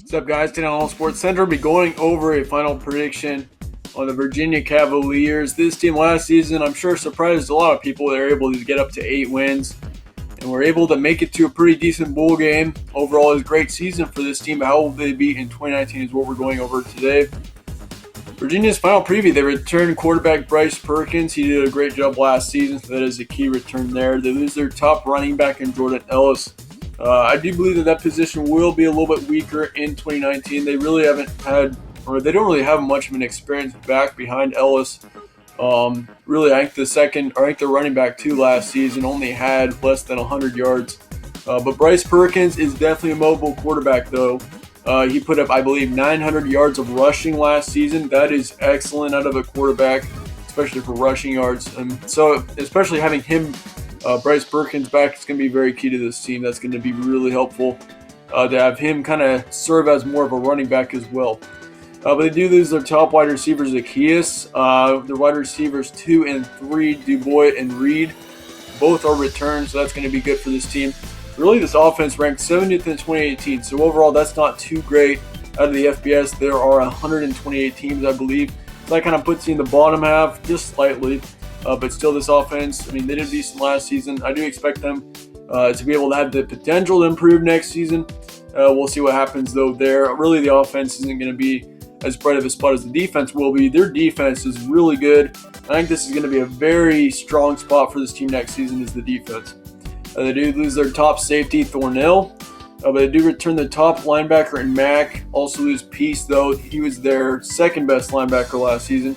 What's up, guys? Today on Sports Center, we'll be going over a final prediction on the Virginia Cavaliers. This team last season, I'm sure, surprised a lot of people. They were able to get up to 8 wins and were able to make it to a pretty decent bowl game. Overall, it was a great season for this team. How will they be in 2019 is what we're going over today. Virginia's final preview, they returned quarterback Bryce Perkins. He did a great job last season, so that is a key return there. They lose their top running back in Jordan Ellis. I do believe that position will be a little bit weaker in 2019. They really haven't had, or they don't really have much of an experienced back behind Ellis. Really, I think the running back too last season only had less than 100 yards. But Bryce Perkins is definitely a mobile quarterback, though. He put up, I believe, 900 yards of rushing last season. That is excellent out of a quarterback, especially for rushing yards. So, especially having him, Bryce Perkins back, is going to be very key to this team. That's going to be really helpful to have him kind of serve as more of a running back as well. But they do lose their top wide receivers, Zacchaeus. Their wide receivers 2 and 3, Dubois and Reed, both are returned, so that's going to be good for this team. Really, this offense ranked 70th in 2018, so overall that's not too great. Out of the FBS, there are 128 teams, I believe. So that kind of puts you in the bottom half, just slightly. But still, this offense, I mean, they did decent last season. I do expect them to be able to have the potential to improve next season. We'll see what happens, though, there. Really, the offense isn't going to be as bright of a spot as the defense will be. Their defense is really good. I think this is going to be a very strong spot for this team next season is the defense. They do lose their top safety, Thornell, but they do return the top linebacker in Mack. Also lose Peace, though. He was their second best linebacker last season,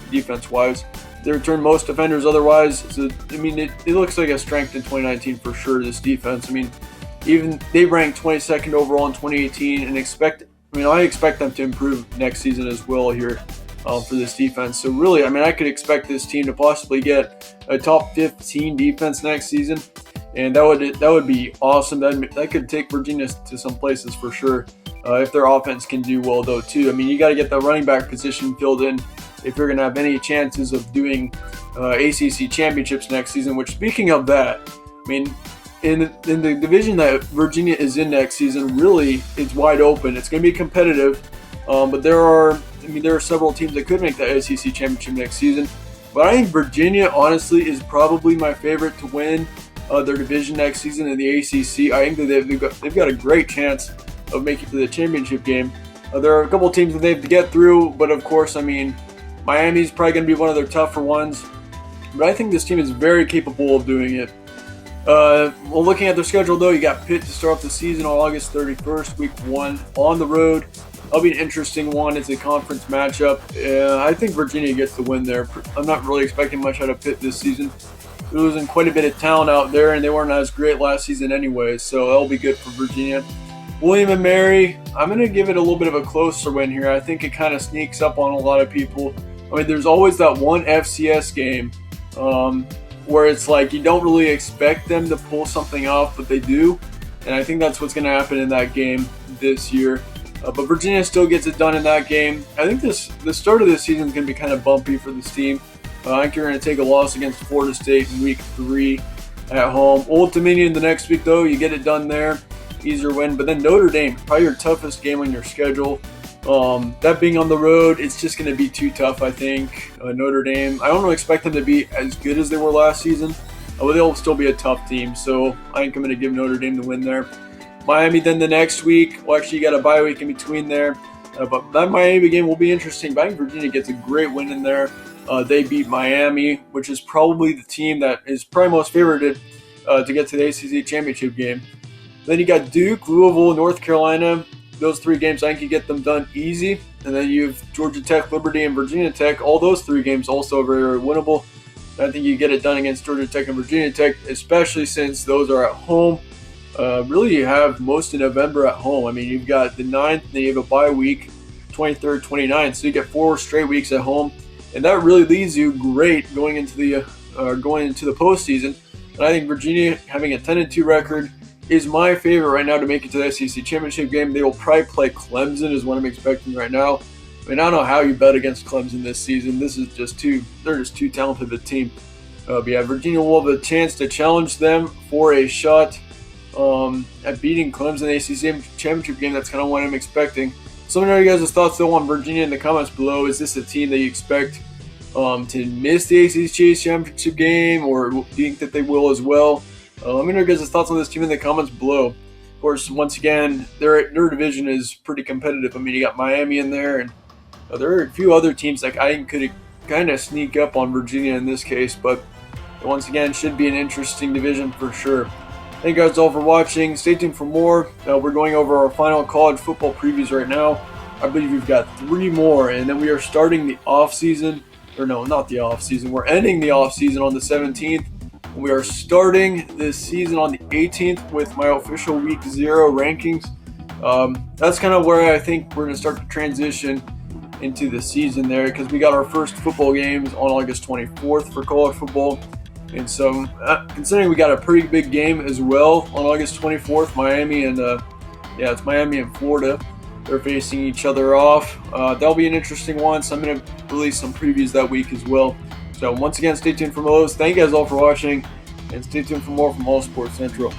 defense-wise. They return most defenders otherwise. So, I mean, it looks like a strength in 2019 for sure, this defense. I mean, even they ranked 22nd overall in 2018 and I expect them to improve next season as well here for this defense. So really, I mean, I could expect this team to possibly get a top 15 defense next season, and that would be awesome. That could take Virginia to some places for sure if their offense can do well, though, too. I mean, you got to get the running back position filled in if you're going to have any chances of doing ACC championships next season, which, speaking of that, I mean, in the division that Virginia is in next season, really, it's wide open. It's going to be competitive, but there are several teams that could make the ACC championship next season. But I think Virginia, honestly, is probably my favorite to win their division next season in the ACC. I think that they've got a great chance of making it to the championship game. There are a couple teams that they have to get through, but of course, I mean, Miami's probably going to be one of their tougher ones. But I think this team is very capable of doing it. Well, looking at their schedule, though, you got Pitt to start off the season on August 31st, week 1, on the road. That'll be an interesting one. It's a conference matchup. I think Virginia gets the win there. I'm not really expecting much out of Pitt this season. They're losing quite a bit of talent out there, and they weren't as great last season anyway, so that'll be good for Virginia. William & Mary, I'm going to give it a little bit of a closer win here. I think it kind of sneaks up on a lot of people. I mean, there's always that one FCS game where it's like you don't really expect them to pull something off, but they do. And I think that's what's going to happen in that game this year. But Virginia still gets it done in that game. I think the start of this season is going to be kind of bumpy for this team. I think you're going to take a loss against Florida State in week 3 at home. Old Dominion the next week, though, you get it done there. Easier win. But then Notre Dame, probably your toughest game on your schedule. That being on the road, it's just going to be too tough, I think. Notre Dame, I don't expect them to be as good as they were last season, but they'll still be a tough team. So I think I'm going to give Notre Dame the win there. Miami then the next week. Well, actually, you got a bye week in between there. But that Miami game will be interesting. But I think Virginia gets a great win in there. They beat Miami, which is probably the team that is probably most favored to get to the ACC championship game. Then you got Duke, Louisville, North Carolina. Those 3 games, I think you get them done easy. And then you have Georgia Tech, Liberty, and Virginia Tech. All those 3 games also very, very winnable. I think you get it done against Georgia Tech and Virginia Tech, especially since those are at home. Really, you have most of November at home. I mean, you've got the 9th, then you have a bye week, 23rd, 29th. So you get 4 straight weeks at home. And that really leaves you great going into the postseason. And I think Virginia, having a 10-2 record, is my favorite right now to make it to the SEC championship game. They will probably play Clemson is what I'm expecting right now. I mean, I don't know how you bet against Clemson this season. They're just too talented of a team. But yeah, Virginia will have a chance to challenge them for a shot at beating Clemson in the ACC championship game. That's kind of what I'm expecting. So let me know your guys' thoughts though on Virginia in the comments below. Is this a team that you expect to miss the ACC championship game, or do you think that they will as well? Let me know your guys' thoughts on this team in the comments below. Of course, once again, their division is pretty competitive. I mean, you got Miami in there, and there are a few other teams that I could kind of sneak up on Virginia in this case, but once again, should be an interesting division for sure. Thank you guys all for watching. Stay tuned for more. We're going over our final college football previews right now. I believe we've got 3 more, and then we are starting the off season. Or no, not the off season. We're ending the off season on the 17th. We are starting this season on the 18th with my official week 0 rankings. That's kind of where I think we're going to start to transition into the season there, because we got our first football games on August 24th for college football. And so, considering we got a pretty big game as well on August 24th, Miami and it's Miami and Florida. They're facing each other off. That'll be an interesting one. So I'm going to release some previews that week as well. So once again, stay tuned for those. Thank you guys all for watching, and stay tuned for more from All Sports Central.